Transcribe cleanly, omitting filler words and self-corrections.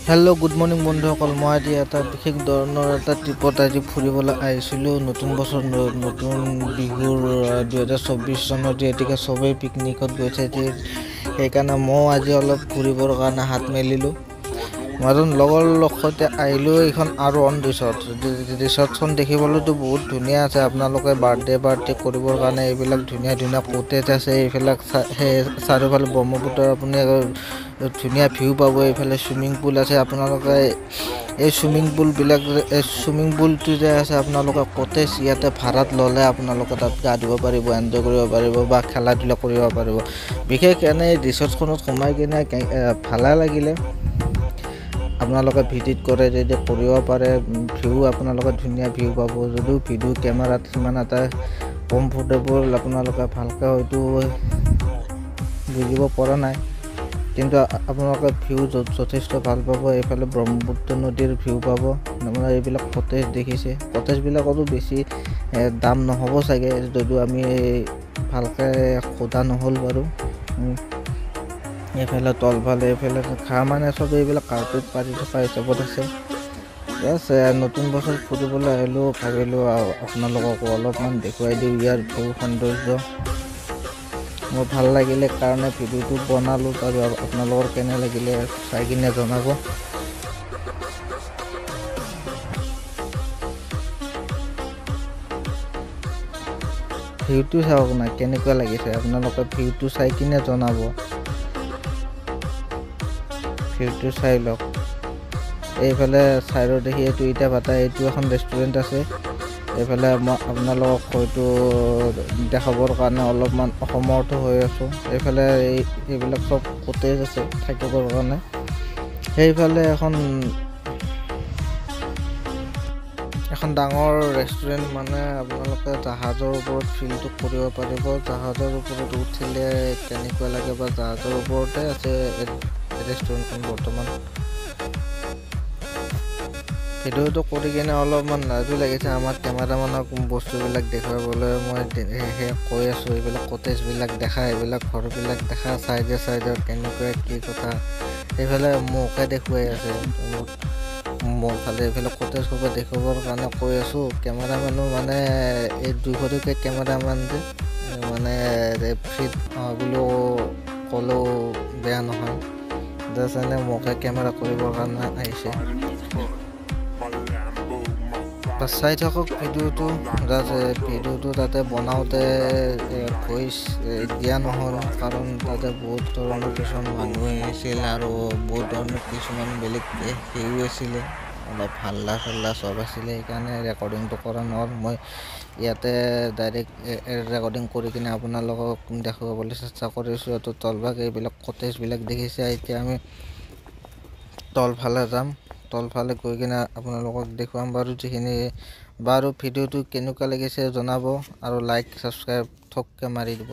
Hello' good morning বন্ধুসকল। মই আজি এটা বিশেষ ধৰণৰ এটা ট্ৰিপত আজি ফুৰিবলৈ আহিছিলোঁ। নতুন বছৰ নতুন বিহুৰ 2024 চনত যিহেতুকে চবেই পিকনিকত গৈছে, সেইকাৰণে ময়ো আজি অলপ ফুৰিবৰ কাৰণে হাত মেলিলোঁ। মই এজন লগৰ সৈতে আহিলোঁ এইখন R1 ৰিচৰ্টখন দেখিবলৈতো বহুত ধুনীয়া আছে। আপোনালোকে বাৰ্থডে কৰিবৰ কাৰণে এইবিলাক ধুনীয়া ধুনীয়া কটেজ আছে। এইবিলাক চাৰিওফালে ব্ৰহ্মপুত্ৰৰ আপুনি ধুনীয়া ভিউ পাব। এইফালে চুইমিং পুল আছে। আপোনালোকে এই চুইমিং পুলটো যে আছে, আপোনালোকে কটেজ ইয়াতে ভাড়াত ল'লে আপোনালোকে তাত গা ধুব পাৰিব, এনজয় কৰিব পাৰিব বা খেলা ধূলা কৰিব পাৰিব। বিশেষ এনেই ৰিচৰ্টখনত সোমাই কিনে ভালে লাগিলে। আপোনালোকে ভিজিট কৰে যদি কৰিব পাৰে। ভিউ আপোনালোকে ধুনীয়া ভিউ পাব। যদিও ভিডিঅ' কেমেৰাত সিমান এটা কমফৰ্টেবল আপোনালোকে ভালকৈ হয়তো বুজিব পৰা নাই, কিন্তু আপোনালোকে ভিউ যথেষ্ট ভাল পাব। এইফালে ব্ৰহ্মপুত্ৰ নদীৰ ভিউ পাব। আপোনাৰ এইবিলাক কটেজ দেখিছে, কটেজবিলাকতো বেছি দাম নহ'ব চাগে, যদিও আমি ভালকৈ সোধা নহ'ল বাৰু। এইফালে তলফালে এইফালে ঘাঁহ মানে চব এইবিলাক কাৰ্পেট পাৰি থকা হিচাপত আছে। নতুন বছৰ ফুৰিবলৈ আহিলোঁ, ভাবিলোঁ আপোনালোককো অলপমান দেখুৱাই দিওঁ ইয়াৰ ভিউ সৌন্দৰ্য। মোৰ ভাল লাগিলে কাৰণে ভিডিঅ'টো বনালোঁ, আৰু আপোনালোকৰ কেনে লাগিলে চাই কিনে জনাব। ভিউটো চাওক না কেনেকুৱা লাগিছে, আপোনালোকে ভিউটো চাই কিনে জনাব। ভিউটো চাই লওক। এইফালে চাইডৰ দেখি এইটো ইটা ভাটা, এইটো এখন ৰেষ্টুৰেণ্ট আছে। এইফালে মই আপোনালোকক হয়তো দেখাবৰ কাৰণে অলপমান অসমৰ্থ হৈ আছোঁ। এইফালে এইবিলাক চব কটেজ আছে থাকিবৰ কাৰণে। সেইফালে এখন ডাঙৰ ৰেষ্টুৰেণ্ট, মানে আপোনালোকে জাহাজৰ ওপৰত ফিলটো কৰিব পাৰিব। জাহাজৰ ওপৰত উঠিলে কেনেকুৱা লাগে, বা জাহাজৰ ওপৰতে আছে ৰেষ্টুৰেণ্টখন বৰ্তমান। ভিডিঅ'টো কৰি কিনে অলপমান লাজো লাগিছে আমাৰ কেমেৰামানক বস্তুবিলাক দেখুৱাবলৈ। মই কৈ আছোঁ এইবিলাক কটেজবিলাক দেখা, এইবিলাক ঘৰবিলাক দেখা, চাইডে কেনেকুৱা কি কথা। এইফালে মোকে দেখুৱাই আছে, মোৰ ফালে এইফালে কটেজ হ'ব দেখুৱাবৰ কাৰণে কৈ আছোঁ। কেমেৰামেনো মানে এই 200 টকীয়া কেমেৰামেন যে, মানে ফ্ৰীত বুলিও ক'লেও বেয়া নহয়। জাষ্ট এনে মোকে কেমেৰা কৰিবৰ কাৰণে আহিছে। চাই থাকক ভিডিঅ'টো। ভিডিঅ'টো তাতে বনাওঁতে ভইচ দিয়া নহ'ল, কাৰণ তাতে বহুত ধৰণৰ কিছুমান মানুহ আহিছিল আৰু বহুত ধৰণৰ কিছুমান বেলেগ হেৰিও আছিলে, অলপ হাল্লা চাল্লা চব আছিলে। সেইকাৰণে ৰেকৰ্ডিংটো কৰা নহ'ল। মই ইয়াতে ডাইৰেক্ট ৰেকৰ্ডিং কৰি কিনে আপোনালোকক দেখুৱাবলৈ চেষ্টা কৰিছোঁ। এইটো তলভাগ এইবিলাক কটেজবিলাক দেখিছে। এতিয়া আমি তলফালে যাম, তলফালে গৈ কিনে আপোনালোকক দেখুৱাম বাৰু। ভিডিঅ'টো কেনেকুৱা লাগিছে জনাব, আৰু লাইক ছাবস্ক্ৰাইব ঠককৈ মাৰি দিব।